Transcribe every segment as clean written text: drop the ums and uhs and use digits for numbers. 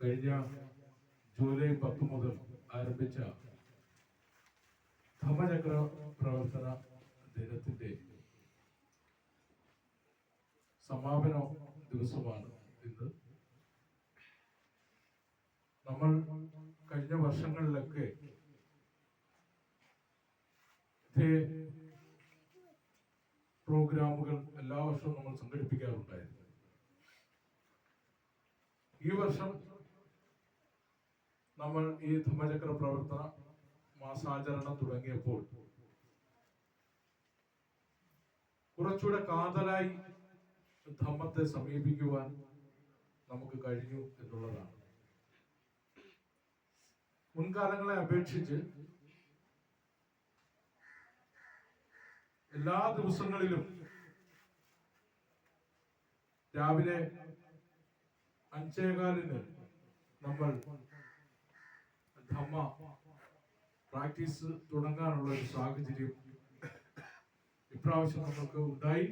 കഴിഞ്ഞ ജൂലൈ 10 മുതൽ ആരംഭിച്ച ധമ്മചക്ര പ്രവർത്തന ദിനത്തിന്റെ സമാപന ദിവസമാണ് ഇന്ന്. നമ്മൾ കഴിഞ്ഞ വർഷങ്ങളിലൊക്കെ ഇതേ പ്രോഗ്രാമുകൾ എല്ലാ വർഷവും നമ്മൾ സംഘടിപ്പിക്കാറുണ്ടായിരുന്നു. ഈ വർഷം നമ്മൾ ഈ ധമ്മചക്ര പ്രവർത്തന മാസാചരണം തുടങ്ങിയപ്പോൾ കുറച്ചുകൂടെ കാതലായി ധമ്മത്തെ സമീപിക്കുവാൻ നമുക്ക് കഴിഞ്ഞു എന്നുള്ളതാണ്. മുൻകാലങ്ങളെ അപേക്ഷിച്ച് എല്ലാ ദിവസങ്ങളിലും രാവിലെ 5:15 നമ്മൾ ധമ്മ പ്രാക്ടീസ് തുടങ്ങാനുള്ള ഒരു സാഹചര്യം ഇപ്രാവശ്യം നമുക്ക് ഉണ്ടായി.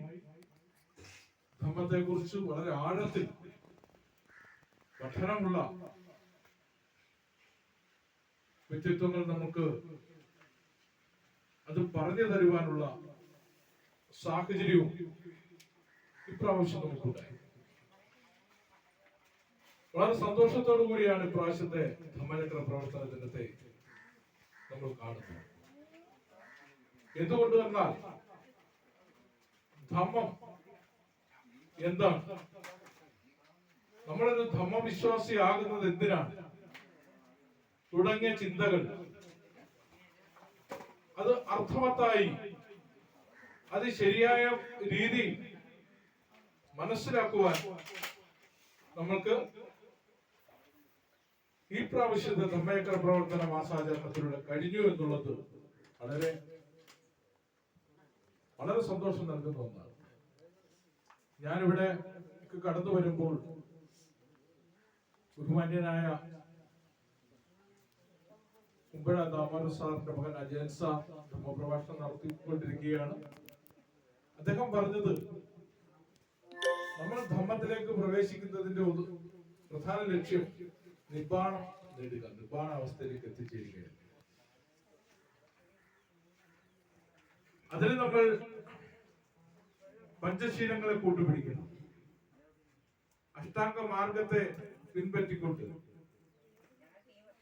ധമ്മത്തെ കുറിച്ച് വളരെ ആഴത്തിൽ പഠനമുള്ള വ്യക്തിത്വങ്ങൾ നമുക്ക് അത് പറഞ്ഞു തരുവാനുള്ള സാഹചര്യവും ഇപ്രാവശ്യം നമുക്കുണ്ടായി. വളരെ സന്തോഷത്തോടു കൂടിയാണ് ഇപ്രാവശ്യത്തെ ധമ്മചക്ര പ്രവർത്തന ദിനത്തെ നമ്മൾ കാണുന്നത്. എന്തുകൊണ്ട് എന്നാൽ ധമ്മം എന്താണ്? നമ്മളൊരു ധമ്മവിശ്വാസിയാകുന്നത് എന്തിനാണ് തുടങ്ങിയ ചിന്തകൾ അത് അർത്ഥവത്തായി അത് ശരിയായ രീതിയിൽ മനസ്സിലാക്കുവാൻ നമ്മൾക്ക് ഈ പ്രാവശ്യത്തെ ധമ്മചക്ര പ്രവർത്തന മാസാചരണത്തിലൂടെ കഴിഞ്ഞു എന്നുള്ളത് വളരെ വളരെ സന്തോഷം നൽകുന്ന ഒന്നാണ്. ഞാനിവിടെ കടന്നു വരുമ്പോൾ ബഹുമാന്യനായ കുമ്പഴ ദാമോദരൻ സാറിന്റെ മകൻ അജയൻ സാർ ധമ്മപ്രഭാഷണം നടത്തിക്കൊണ്ടിരിക്കുകയാണ്. അദ്ദേഹം പറഞ്ഞത് നമ്മൾ ധമ്മത്തിലേക്ക് പ്രവേശിക്കുന്നതിന്റെ പ്രധാന ലക്ഷ്യം നിബ്ബാണം നേടുക, നിബ്ബാണ അവസ്ഥയിലേക്ക് എത്തിച്ചേരുകയാണ്. അതിന് നമ്മൾ പഞ്ചശീലങ്ങളെ കൂട്ടുപിടിക്കണം. അഷ്ടാംഗ മാർഗത്തെ പിൻപറ്റിക്കൊണ്ട്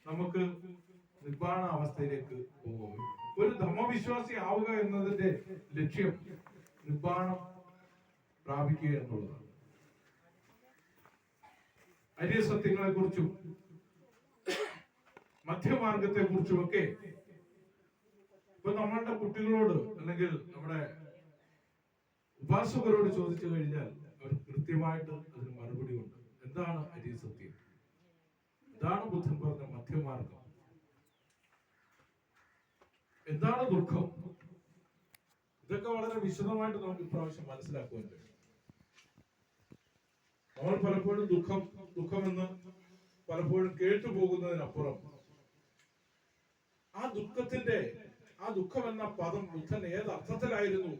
നമുക്ക് നിബ്ബാണ അവസ്ഥയിലേക്ക് പോകും. ഒരു ധമ്മവിശ്വാസി ആവുക എന്നതിന്റെ ലക്ഷ്യം നിബ്ബാണം പ്രാപിക്കുക എന്നുള്ളതാണ്. അരിയസത്യങ്ങളെ കുറിച്ചും മധ്യമാർഗത്തെ കുറിച്ചുമൊക്കെ ഇപ്പൊ നമ്മളുടെ കുട്ടികളോട് അല്ലെങ്കിൽ നമ്മുടെ ഉപാസകരോട് ചോദിച്ചു കഴിഞ്ഞാൽ അവർ കൃത്യമായിട്ട് അതിന് മറുപടി ഉണ്ട്. എന്താണ് അരിയസത്യം? എന്താണ് ബുദ്ധൻ പറഞ്ഞ മധ്യമാർഗം? എന്താണ് ദുഃഖം? ഇതൊക്കെ വളരെ വിശദമായിട്ട് നമുക്ക് ഇപ്രാവശ്യം മനസ്സിലാക്കുവാൻ കഴിയും. നമ്മൾ പലപ്പോഴും ദുഃഖമെന്ന് പലപ്പോഴും കേട്ടുപോകുന്നതിനപ്പുറം ആ ദുഃഖം എന്ന പദം ബുദ്ധൻ ഏത് അർത്ഥത്തിലായിരുന്നു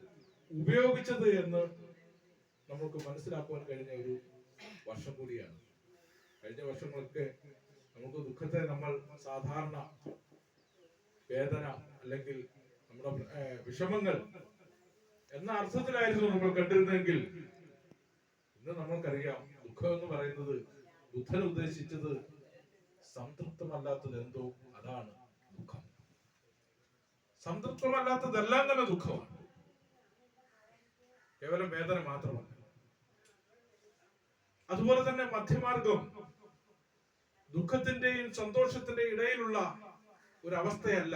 ഉപയോഗിച്ചത് എന്ന് നമുക്ക് മനസ്സിലാക്കുവാൻ കഴിഞ്ഞ ഒരു വർഷം കൂടിയാണ്. കഴിഞ്ഞ വർഷങ്ങളൊക്കെ നമുക്ക് ദുഃഖത്തെ നമ്മൾ സാധാരണ വേദന അല്ലെങ്കിൽ നമ്മുടെ വിഷമങ്ങൾ എന്ന അർത്ഥത്തിലായിരുന്നു നമ്മൾ കണ്ടിരുന്നെങ്കിൽ ഇന്ന് നമ്മൾക്കറിയാം ദുഃഖം എന്ന് പറയുന്നത് ബുദ്ധൻ ഉദ്ദേശിച്ചത് സംതൃപ്തമല്ലാത്തത് എന്തോ അതാണ് ദുഃഖം. സംതൃപ്തമല്ലാത്തതെല്ലാം തന്നെ ദുഃഖമാണ്, കേവലം വേദന മാത്രമല്ല. അതുപോലെ തന്നെ മധ്യമാർഗം ദുഃഖത്തിന്റെയും സന്തോഷത്തിന്റെയും ഇടയിലുള്ള ഒരു അവസ്ഥയല്ല.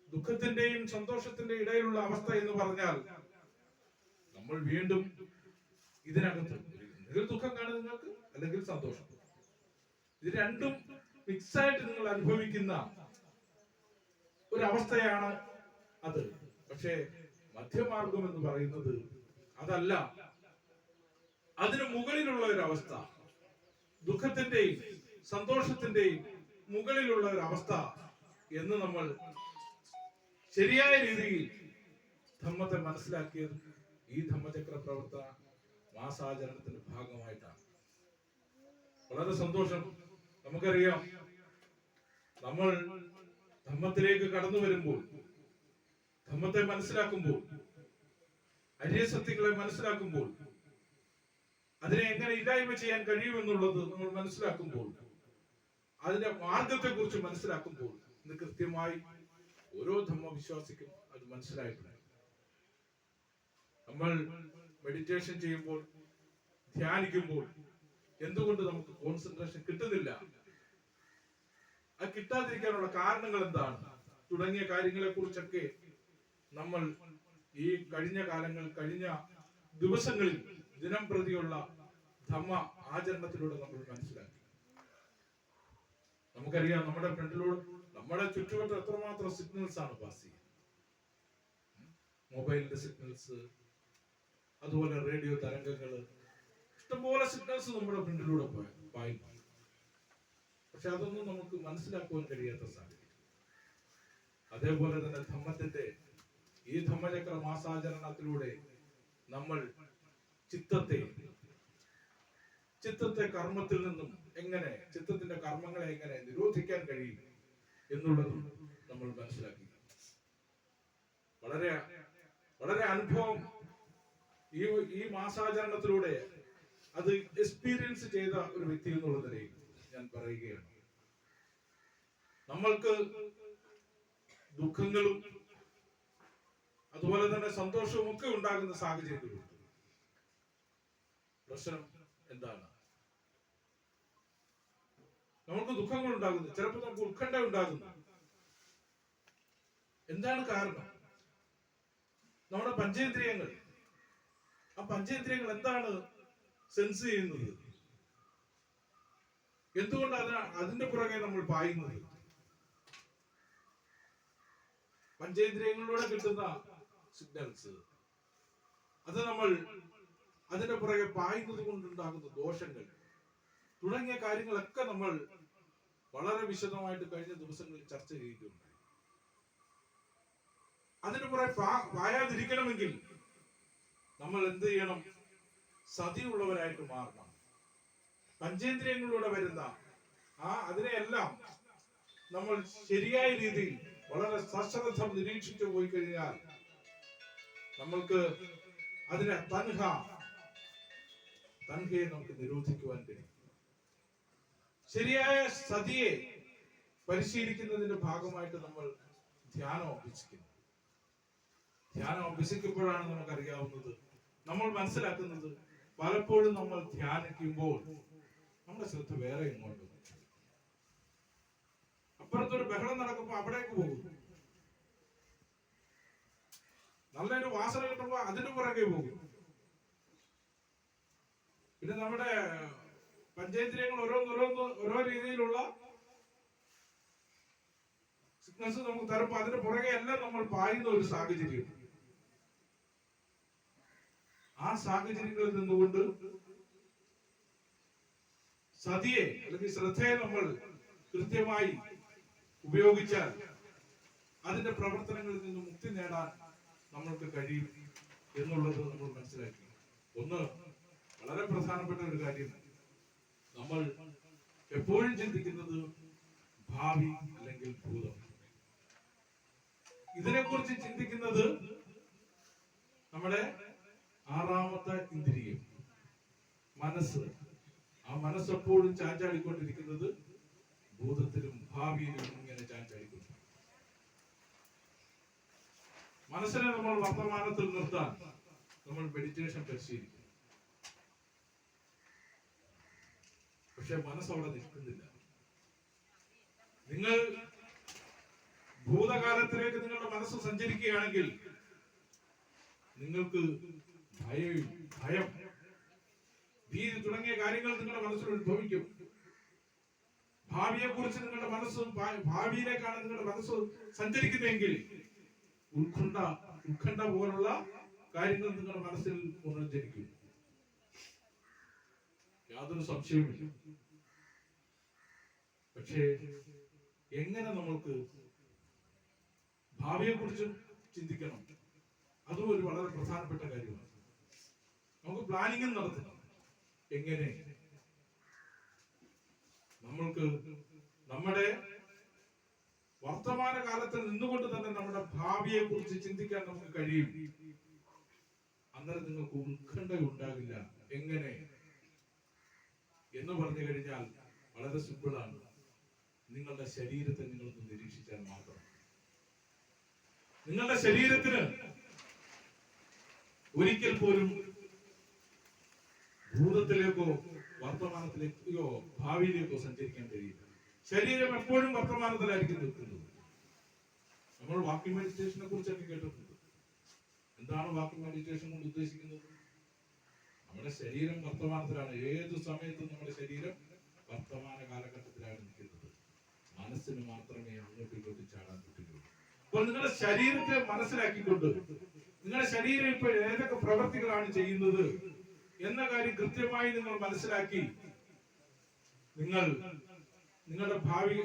ദുഃഖത്തിന്റെയും സന്തോഷത്തിന്റെ ഇടയിലുള്ള അവസ്ഥ എന്ന് പറഞ്ഞാൽ നമ്മൾ വീണ്ടും ഇതിനകത്ത് ഒന്നുകിൽ ദുഃഖം കാണും നിങ്ങൾക്ക്, അല്ലെങ്കിൽ സന്തോഷം. ഇത് രണ്ടും മിക്സായിട്ട് നിങ്ങൾ അനുഭവിക്കുന്ന ഒരവസ്ഥയാണ് അത്. പക്ഷേ മധ്യമാർഗം എന്ന് പറയുന്നത് അതല്ല, അതിന് മുകളിലുള്ള ഒരു അവസ്ഥ, ദുഃഖത്തിന്റെയും സന്തോഷത്തിന്റെയും മുകളിലുള്ള ഒരു അവസ്ഥ എന്ന് നമ്മൾ ശരിയായ രീതിയിൽ ധമ്മത്തെ മനസ്സിലാക്കിയത് ഈ ധമ്മചക്ര പ്രവർത്തന മാസാചരണത്തിന്റെ ഭാഗമായിട്ടാണ്. വളരെ സന്തോഷം. നമുക്കറിയാം, നമ്മൾ ധമ്മത്തിലേക്ക് കടന്നു വരുമ്പോൾ, ധമ്മത്തെ മനസ്സിലാക്കുമ്പോൾ, അരിയ സത്യങ്ങളെ മനസ്സിലാക്കുമ്പോൾ, അതിനെ എങ്ങനെ ഇല്ലായ്മ ചെയ്യാൻ കഴിയുമെന്നുള്ളത് നമ്മൾ മനസ്സിലാക്കുമ്പോൾ, അതിന്റെ മാർഗത്തെ കുറിച്ച് മനസ്സിലാക്കുമ്പോൾ, ഇന്ന് കൃത്യമായി ഓരോ ധമ്മവിശ്വാസിക്കും അത് മനസ്സിലായിട്ടുണ്ട്. നമ്മൾ മെഡിറ്റേഷൻ ചെയ്യുമ്പോൾ, ധ്യാനിക്കുമ്പോൾ എന്തുകൊണ്ട് നമുക്ക് കോൺസെൻട്രേഷൻ കിട്ടുന്നില്ല, അത് കിട്ടാതിരിക്കാനുള്ള കാരണങ്ങൾ എന്താണ് തുടങ്ങിയ കാര്യങ്ങളെ കുറിച്ചൊക്കെ നമ്മൾ ഈ കഴിഞ്ഞ ദിവസങ്ങളിൽ ദിനം പ്രതിയുള്ള ധമ്മ ആചരണത്തിലൂടെ നമ്മൾ മനസ്സിലാക്കി. നമുക്കറിയാം, നമ്മുടെ ഫ്രണ്ടിലൂടെ, നമ്മുടെ ചുറ്റുവട്ടം എത്രമാത്രം സിഗ്നൽസ് ആണ് പാസ് ചെയ്യുന്നത്. മൊബൈലിന്റെ സിഗ്നൽസ്, അതുപോലെ റേഡിയോ തരംഗങ്ങള്, ഇഷ്ടംപോലെ സിഗ്നൽസ് നമ്മുടെ ഫ്രണ്ടിലൂടെ പായി. പക്ഷെ അതൊന്നും നമുക്ക് മനസ്സിലാക്കുവാൻ കഴിയാത്ത സാഹചര്യം. അതേപോലെ തന്നെ ധമ്മത്തിന്റെ ഈ ധമ്മചക്ര മാസാചരണത്തിലൂടെ നമ്മൾ ചിത്തത്തെ കർമ്മത്തിൽ നിന്നും ചിത്തത്തിന്റെ കർമ്മങ്ങളെ എങ്ങനെ നിരോധിക്കാൻ കഴിയും എന്നുള്ളതും നമ്മൾ മനസ്സിലാക്കി. വളരെ വളരെ അനുഭവം ഈ മാസാചരണത്തിലൂടെ അത് എക്സ്പീരിയൻസ് ചെയ്ത ഒരു വ്യക്തി എന്നുള്ള നിലയിൽ ഞാൻ പറയുകയാണ്. നമ്മൾക്ക് ദുഃഖങ്ങളും അതുപോലെ തന്നെ സന്തോഷവും ഒക്കെ ഉണ്ടാകുന്ന സാഹചര്യങ്ങളുണ്ട്. പ്രശ്നം എന്താണ്? നമുക്ക് ദുഃഖങ്ങൾ ഉണ്ടാകുന്നു, ചിലപ്പോൾ നമുക്ക് ഉത്കണ്ഠ ഉണ്ടാകുന്നു. എന്താണ് കാരണം? നമ്മുടെ പഞ്ചേന്ദ്രിയങ്ങൾ, ആ പഞ്ചേന്ദ്രിയങ്ങൾ എന്താണ് സെൻസ് ചെയ്യുന്നത്? എന്തുകൊണ്ടാണ് അതിന്റെ പുറകെ നമ്മൾ പായുന്നത്? പഞ്ചേന്ദ്രിയങ്ങളിലൂടെ കിട്ടുന്ന സിഗ്നൽസ്, അത് നമ്മൾ അതിന്റെ പുറകെ പായുന്നത് കൊണ്ടുണ്ടാകുന്ന ദോഷങ്ങൾ തുടങ്ങിയ കാര്യങ്ങളൊക്കെ നമ്മൾ വളരെ വിശദമായിട്ട് കഴിഞ്ഞ ദിവസങ്ങളിൽ ചർച്ച ചെയ്യുകയുണ്ടായി. അതിന് പുറകെ പായാതിരിക്കണമെങ്കിൽ നമ്മൾ എന്ത് ചെയ്യണം? സതിയുള്ളവരായിട്ട് മാറണം. പഞ്ചേന്ദ്രിയങ്ങളിലൂടെ വരുന്ന അതിനെയെല്ലാം നമ്മൾ ശരിയായ രീതിയിൽ വളരെ സശ്രദ്ധം നിരീക്ഷിച്ചു പോയി കഴിഞ്ഞാൽ നമ്മൾക്ക് അതിനെ തൻഹയെ നമുക്ക് നിരോധിക്കുവാൻ കഴിയും. ശരിയായ സതിയെ പരിശീലിക്കുന്നതിന്റെ ഭാഗമായിട്ട് നമ്മൾ ധ്യാനം അഭ്യസിക്കുന്നു. ധ്യാനം അഭ്യസിക്കുമ്പോഴാണ് നമുക്കറിയാവുന്നത്, നമ്മൾ മനസ്സിലാക്കുന്നത്, പലപ്പോഴും നമ്മൾ ധ്യാനിക്കുമ്പോൾ നമ്മുടെ ശ്രദ്ധ വേറെ ഇങ്ങോട്ട്, അപ്പുറത്തൊരു ബഹളം നടക്കുമ്പോൾ അവിടേക്ക് പോകുന്നു. നല്ലൊരു വാസന കിട്ടുമ്പോൾ അതിന് പുറകെ പോകും. പിന്നെ നമ്മുടെ പഞ്ചേന്ദ്രിയങ്ങൾ ഓരോ രീതിയിലുള്ള സിഗ്നൽസ് നമുക്ക് തരുമ്പോൾ അതിന് പുറകെ എല്ലാം നമ്മൾ പായുന്ന ഒരു സാഹചര്യം. ആ സാഹചര്യങ്ങളിൽ നിന്നുകൊണ്ട് സതിയെ അല്ലെങ്കിൽ ശ്രദ്ധയെ നമ്മൾ കൃത്യമായി ഉപയോഗിച്ചാൽ അതിന്റെ പ്രവർത്തനങ്ങളിൽ നിന്ന് മുക്തി നേടാൻ നമ്മൾക്ക് കഴിയും എന്നുള്ളത് നമ്മൾ മനസ്സിലാക്കി. ഒന്ന് വളരെ പ്രധാനപ്പെട്ട ഒരു കാര്യം, നമ്മൾ എപ്പോഴും ചിന്തിക്കുന്നത് ഭാവി അല്ലെങ്കിൽ ഭൂതം. ഇതിനെക്കുറിച്ച് ചിന്തിക്കുന്നത് നമ്മുടെ ആറാമത്തെ ഇന്ദ്രിയം, മനസ്സ്. ആ മനസ്സെപ്പോഴും ചാഞ്ചാടിക്കൊണ്ടിരിക്കുന്നത് ഭൂതത്തിലും ഭാവിയിലും ഇങ്ങനെ ചാഞ്ചാടിക്കൊണ്ടിരിക്കും. മനസ്സിനെ നമ്മൾ വർത്തമാനത്തിൽ നിർത്താൻ നമ്മൾ മെഡിറ്റേഷൻ പരിശീലിക്കും. പക്ഷെ മനസ്സവിടെ നിൽക്കുന്നില്ല. നിങ്ങൾ ഭൂതകാലത്തിലേക്ക് നിങ്ങളുടെ മനസ്സ് സഞ്ചരിക്കുകയാണെങ്കിൽ നിങ്ങൾക്ക് ഭയം, ഭീതി തുടങ്ങിയ കാര്യങ്ങൾ നിങ്ങളുടെ മനസ്സിൽ ഉത്ഭവിക്കും. ഭാവിയെ കുറിച്ച് നിങ്ങളുടെ ഭാവിയിലേക്കാണ് നിങ്ങളുടെ മനസ്സ് സഞ്ചരിക്കുന്നതെങ്കിൽ ഉത്കണ്ഠ പോലുള്ള കാര്യങ്ങൾ നിങ്ങളുടെ മനസ്സിൽ പുനർജനിക്കും. യാതൊരു സംശയവുമില്ല. പക്ഷേ എങ്ങനെ നമ്മൾക്ക് ഭാവിയെ കുറിച്ചും ചിന്തിക്കണം, അതും ഒരു വളരെ പ്രധാനപ്പെട്ട കാര്യമാണ്. നമുക്ക് പ്ലാനിങ് നടത്തണം. എങ്ങനെ നമ്മൾക്ക് നമ്മുടെ വർത്തമാന കാലത്ത് നിന്നുകൊണ്ട് തന്നെ നമ്മുടെ ഭാവിയെ കുറിച്ച് ചിന്തിക്കാൻ നമുക്ക് കഴിയും. അന്നേരം നിങ്ങൾക്ക് ഉത്കണ്ഠ ഉണ്ടാകില്ല. എങ്ങനെ എന്ന് പറഞ്ഞു കഴിഞ്ഞാൽ വളരെ സിമ്പിളാണ്. നിങ്ങളുടെ ശരീരത്തെ നിങ്ങളൊന്ന് നിരീക്ഷിച്ചാൽ മാത്രം. നിങ്ങളുടെ ശരീരത്തിന് ഒരിക്കൽ പോലും ഭൂതത്തിലേക്കോ വർത്തമാനത്തിലേക്കോ ഭാവിയിലേക്കോ സഞ്ചരിക്കാൻ കഴിയില്ല. ശരീരം എപ്പോഴും വർത്തമാനത്തിലായിരിക്കും നിൽക്കുന്നത്. നമ്മൾ വാക്കിംഗ് മെഡിറ്റേഷനെ കുറിച്ചൊക്കെ കേട്ടിട്ടുണ്ട്. എന്താണ് വാക്കിംഗ് മെഡിറ്റേഷൻ കൊണ്ട് ഉദ്ദേശിക്കുന്നത്? നമ്മുടെ ശരീരം വർത്തമാനത്തിലാണ്. ഏതു സമയത്തും നമ്മുടെ ശരീരം വർത്തമാന കാലഘട്ടത്തിലാണ് നിൽക്കുന്നത്. മനസ്സിന് മാത്രമേ അങ്ങോട്ടും ഇങ്ങോട്ടും ചാടാൻ പറ്റുള്ളൂ. അപ്പോൾ നിങ്ങളുടെ ശരീരത്തെ മനസ്സിലാക്കിക്കൊണ്ട് നിങ്ങളുടെ ശരീരം ഇപ്പോൾ ഏതൊക്കെ പ്രവൃത്തികളാണ് ചെയ്യുന്നത് എന്ന കാര്യം കൃത്യമായി നിങ്ങൾ മനസ്സിലാക്കി നിങ്ങൾ നിങ്ങളുടെ ഭാവി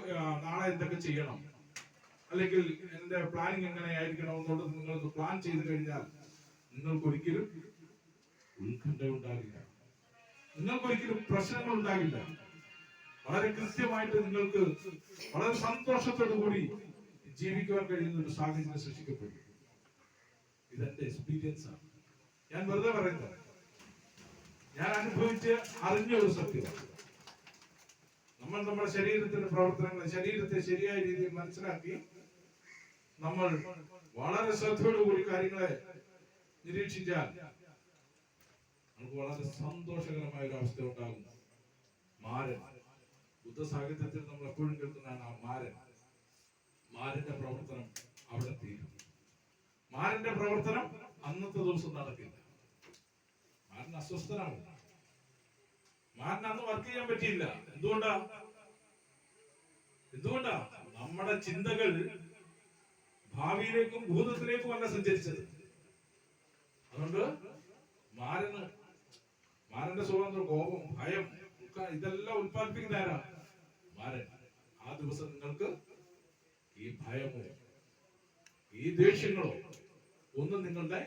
നാളെ എന്തൊക്കെ ചെയ്യണം, അല്ലെങ്കിൽ എന്റെ പ്ലാനിങ് എങ്ങനെയായിരിക്കണം എന്നുള്ളത് നിങ്ങൾക്ക് പ്ലാൻ ചെയ്തു കഴിഞ്ഞാൽ നിങ്ങൾക്കൊരിക്കലും ഉത്കണ്ഠ ഉണ്ടാകില്ല. നിങ്ങൾക്കൊരിക്കലും പ്രശ്നങ്ങൾ ഉണ്ടാകില്ല. വളരെ കൃത്യമായിട്ട് നിങ്ങൾക്ക് വളരെ സന്തോഷത്തോടു കൂടി ജീവിക്കുവാൻ കഴിയുന്ന ഒരു സാഹചര്യം സൃഷ്ടിക്കപ്പെടും. ഇതെന്റെ എക്സ്പീരിയൻസ് ആണ്. ഞാൻ വെറുതെ പറയുന്നത്, ഞാൻ അനുഭവിച്ച് അറിഞ്ഞ ഒരു സത്യമാണ്. നമ്മൾ നമ്മുടെ ശരീരത്തിന്റെ പ്രവർത്തനങ്ങൾ, ശരീരത്തെ ശരിയായ രീതിയിൽ മനസ്സിലാക്കി നമ്മൾ വളരെ ശ്രദ്ധയോടുകൂടി കാര്യങ്ങളെ നിരീക്ഷിച്ചാൽ നമുക്ക് വളരെ സന്തോഷകരമായ ഒരു അവസ്ഥ ഉണ്ടാകും. മാരൻ, ബുദ്ധ സാഹിത്യത്തിൽ നമ്മൾ എപ്പോഴും കേൾക്കുന്നതാണ് ആ മാരൻ. മാരന്റെ പ്രവർത്തനം അവിടെ തീരും. മാരന്റെ പ്രവർത്തനം അന്നത്തെ ദിവസം നടക്കില്ല. മാരൻ അസ്വസ്ഥനാണ്. മാരൻ അന്ന് വർക്ക് ചെയ്യാൻ പറ്റിയില്ല. എന്തുകൊണ്ടാ? നമ്മുടെ ചിന്തകൾ ഭാവിയിലേക്കും ഭൂതത്തിലേക്കും അല്ല സഞ്ചരിച്ചത്. അതുകൊണ്ട് മാരന്റെ സ്വതന്ത്ര കോപം, ഭയം, ഇതെല്ലാം ഉത്പാദിപ്പിക്കുന്ന ആരാ? മാരൻ. ആ ദിവസം നിങ്ങൾക്ക് ഈ ഭയമോ ഈ ദേഷ്യങ്ങളോ ഒന്നും നിങ്ങളുടെ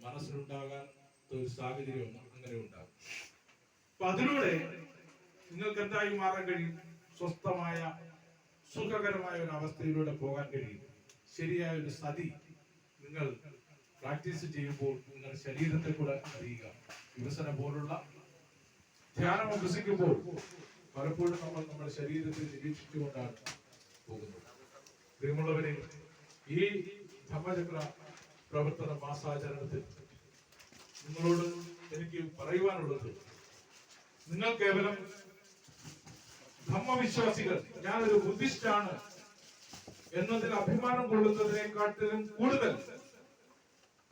മനസ്സിലുണ്ടാകാത്ത ഒരു സാഹചര്യം അങ്ങനെ ഉണ്ടാകും. അപ്പൊ അതിലൂടെ നിങ്ങൾക്ക് എന്തായി മാറാൻ കഴിയും? സ്വസ്ഥമായ സുഖകരമായ ഒരു അവസ്ഥയിലൂടെ പോകാൻ കഴിയും. ശരിയായ ഒരു സതി നിങ്ങൾ പ്രാക്ടീസ് ചെയ്യുമ്പോൾ നിങ്ങളുടെ ശരീരത്തെ കൂടെ അറിയുക. വികസന പോലുള്ള ധ്യാനം അഭ്യസിക്കുമ്പോൾ പലപ്പോഴും നമ്മൾ നമ്മുടെ ശരീരത്തെ നിരീക്ഷിച്ചുകൊണ്ടാണ് പോകുന്നത്. പ്രിയമുള്ളവരെ, ഈ ധമ്മചക്ര പ്രവർത്തന മാസാചരണത്തിൽ നിങ്ങളോട് എനിക്ക് പറയുവാനുള്ളത്, നിങ്ങൾ കേവലം ധമ്മവിശ്വാസികൾ, ഞാനൊരു ബുദ്ധിസ്റ്റാണ് എന്നതിൽ അഭിമാനം കൊള്ളുന്നതിനെക്കാട്ടിലും കൂടുതൽ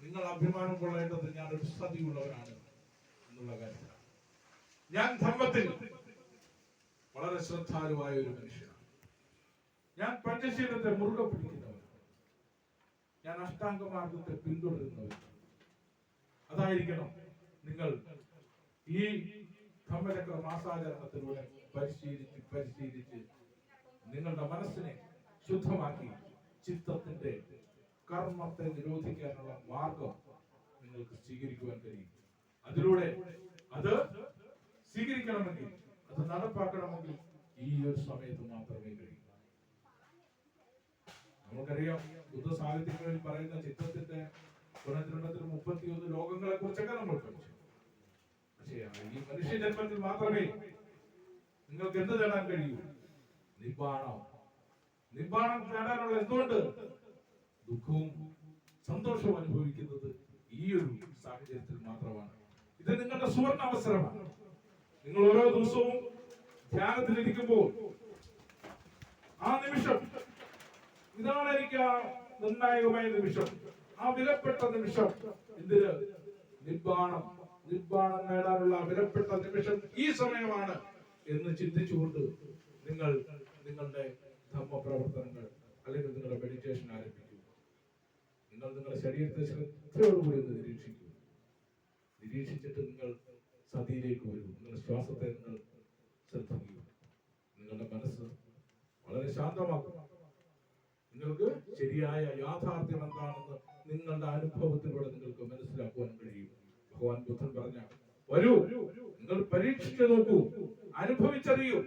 നിങ്ങൾ അഭിമാനം കൊള്ളേണ്ടത് ഞാനൊരു സതിയുള്ളവരാണ് എന്നുള്ള കാര്യത്തിലാണ്. ഞാൻ ധമ്മത്തിൽ വളരെ ശ്രദ്ധാലുവായ ഒരു മനുഷ്യനാണ്. ഞാൻ പഞ്ചശീലത്തെ മുറുകെ പിടിക്കുന്നവൻ. ഞാൻ അഷ്ടാംഗമാർഗത്തെ പിന്തുടരുന്നവൻ. അതായിരിക്കണം നിങ്ങൾ ഈ ധമ്മചക്ര മാസാചരണത്തിലൂടെ പരിശീലിച്ച് നിങ്ങളുടെ മനസ്സിനെ ശുദ്ധമാക്കി ചിത്തത്തിന്റെ കർമ്മത്തെ നിരോധിക്കാനുള്ള മാർഗം നിങ്ങൾക്ക് സ്വീകരിക്കുവാൻ കഴിയും. അതിലൂടെ അത് സ്വീകരിക്കണമെങ്കിൽ, അത് നടപ്പാക്കണമെങ്കിൽ ഈ ഒരു സമയത്ത് മാത്രമേ കഴിയൂ. നമുക്കറിയാം, ബുദ്ധ സാഹിത്യങ്ങളിൽ പറയുന്ന ചിത്രത്തിന്റെ പുനർജന്മത്തിൽ 31 ലോകങ്ങളെ കുറിച്ചൊക്കെ നമ്മൾ പഠിച്ചു. പക്ഷേ ഈ മനുഷ്യ ജന്മത്തിൽ മാത്രമേ നിങ്ങൾക്ക് എന്ത് നേടാൻ കഴിയൂ? നിബ്ബാണം. നിബ്ബാണം നേടാനുള്ള എന്തുകൊണ്ട്? ദുഃഖവും സന്തോഷവും അനുഭവിക്കുന്നത് ഈ ഒരു സാഹചര്യത്തിൽ മാത്രമാണ്. ഇത് നിങ്ങളുടെ സുവർണ അവസരമാണ്. നിങ്ങൾ ഓരോ ദിവസവും ധ്യാനത്തിലിരിക്കുമ്പോൾ ആ നിമിഷം, ഇതാണ് എനിക്ക് ആ നിർണായകമായ നിമിഷം, ആ വിലപ്പെട്ട നിമിഷം. എന്തിന്? നിബ്ബാണം നേടാനുള്ള വിലപ്പെട്ട നിമിഷം ഈ സമയമാണ് എന്ന് ചിന്തിച്ചുകൊണ്ട് നിങ്ങൾ നിങ്ങളുടെ ധമ്മപ്രവർത്തനങ്ങൾ അല്ലെങ്കിൽ നിങ്ങളുടെ മെഡിറ്റേഷൻ ആരംഭിക്കുക. നിങ്ങൾ നിങ്ങളുടെ ശരീരത്തെ ശ്രദ്ധയോടുകൂടി ഒന്ന് നിരീക്ഷിക്കുക. നിരീക്ഷിച്ചിട്ട് നിങ്ങൾ സതിയിലേക്ക് വരൂ. നിങ്ങളുടെ ശ്വാസത്തെ നിങ്ങൾ ശ്രദ്ധിക്കുക. നിങ്ങളുടെ മനസ്സ് വളരെ ശാന്തമാക്കുക. നിങ്ങൾക്ക് ശരിയായ യാഥാർത്ഥ്യം എന്താണെന്ന് നിങ്ങളുടെ അനുഭവത്തിലൂടെ നിങ്ങൾക്ക് മനസ്സിലാക്കുവാൻ കഴിയും. ഭഗവാൻ ബുദ്ധൻ പറഞ്ഞ, വരൂ, നിങ്ങൾ പരീക്ഷിച്ചു നോക്കൂ, അനുഭവിച്ചറിയൂ.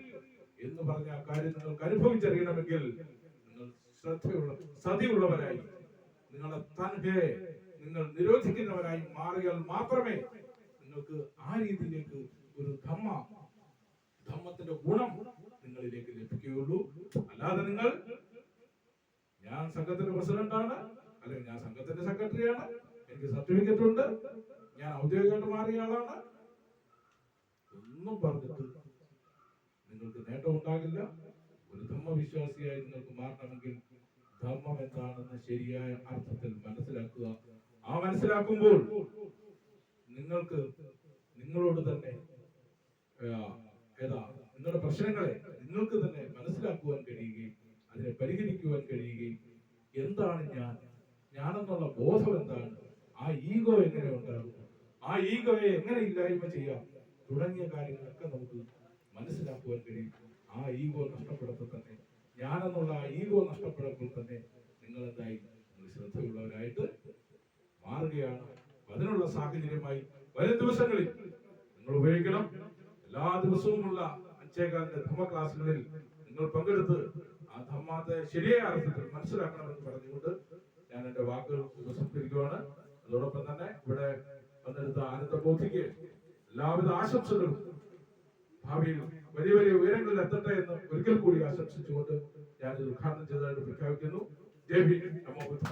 എന്ന് പറഞ്ഞ ആ കാര്യം നിങ്ങൾക്ക് അനുഭവിച്ചറിയണമെങ്കിൽ നിങ്ങൾ സതിയുള്ളവരായി നിങ്ങളെ തൻഹയെ നിങ്ങൾ നിരോധിക്കുന്നവരായി മാറിയാൽ മാത്രമേ നിങ്ങൾക്ക് ആ രീതിയിലേക്ക് ഒരു ധമ്മത്തിന്റെ ഗുണം നിങ്ങളിലേക്ക് ലഭിക്കുകയുള്ളൂ. അല്ലാതെ നിങ്ങൾ ഞാൻ സംഘത്തിന്റെ പ്രസിഡന്റാണ്, അല്ലെങ്കിൽ ഞാൻ സംഘത്തിന്റെ സെക്രട്ടറിയാണ്, എനിക്ക് സർട്ടിഫിക്കറ്റ് ഉണ്ട്, ഞാൻ ഔദ്യോഗികമായിട്ട് മാറിയ ആളാണ് ഒന്നും പറഞ്ഞിട്ട് നിങ്ങൾക്ക് നേട്ടം ഉണ്ടാകില്ല. ഒരു ധമ്മവിശ്വാസിയായി നിങ്ങൾക്ക് മാറണമെങ്കിൽ ധർമ്മം എന്താണെന്ന് ശരിയായ അർത്ഥത്തിൽ മനസ്സിലാക്കുക. ആ മനസ്സിലാക്കുമ്പോൾ നിങ്ങൾക്ക് നിങ്ങളോട് തന്നെ നിങ്ങളുടെ പ്രശ്നങ്ങളെ നിങ്ങൾക്ക് തന്നെ മനസ്സിലാക്കുവാൻ കഴിയുകയും അതിനെ പരിഹരിക്കുവാൻ കഴിയുകയും എന്താണ് ഞാനെന്നുള്ള ബോധം എന്താണ്, ആ ഈഗോ എങ്ങനെ ഉണ്ടാകും, ആ ഈഗോയെ എങ്ങനെ ഇല്ലായ്മ ചെയ്യാം തുടങ്ങിയ കാര്യങ്ങളൊക്കെ നമുക്ക് മനസ്സിലാക്കുവാൻ കഴിയും. ആ ഈഗോ നഷ്ടപ്പെടുമ്പോൾ തന്നെ ഞാനെന്നുള്ള ആ ഈഗോ നഷ്ടപ്പെടുമ്പോൾ തന്നെ നിങ്ങൾ എന്തായി ശ്രദ്ധയുള്ളവരായിട്ട് മാറുകയാണ്. അതിനുള്ള സാഹചര്യമായി വരും ദിവസങ്ങളിൽ നിങ്ങൾ ഉപയോഗിക്കണം. എല്ലാ ദിവസവുമുള്ള 5:15 ധമ്മ ക്ലാസ്സുകളിൽ നിങ്ങൾ പങ്കെടുത്ത് ആ ധമ്മത്തെ ശരിയായ അർത്ഥത്തിൽ മനസ്സിലാക്കണമെന്ന് പറഞ്ഞുകൊണ്ട് ഞാൻ എന്റെ വാക്കുകൾ ഉപസംഹരിക്കുകയാണ്. അതോടൊപ്പം തന്നെ ഇവിടെ വന്നെടുത്ത ആനന്ദബോധിക്ക് എല്ലാവിധ ആശംസകളും ഭാവിയിൽ വലിയ വലിയ ഉയരങ്ങളിൽ എത്തട്ടെ എന്ന് ഒരിക്കൽ കൂടി ആശംസിച്ചുകൊണ്ട് ഞാൻ ഇത് ഉദ്ഘാടനം ചെയ്തതായിട്ട് പ്രഖ്യാപിക്കുന്നു. ജയ് ഭീം, നമോ ബുദ്ധായ.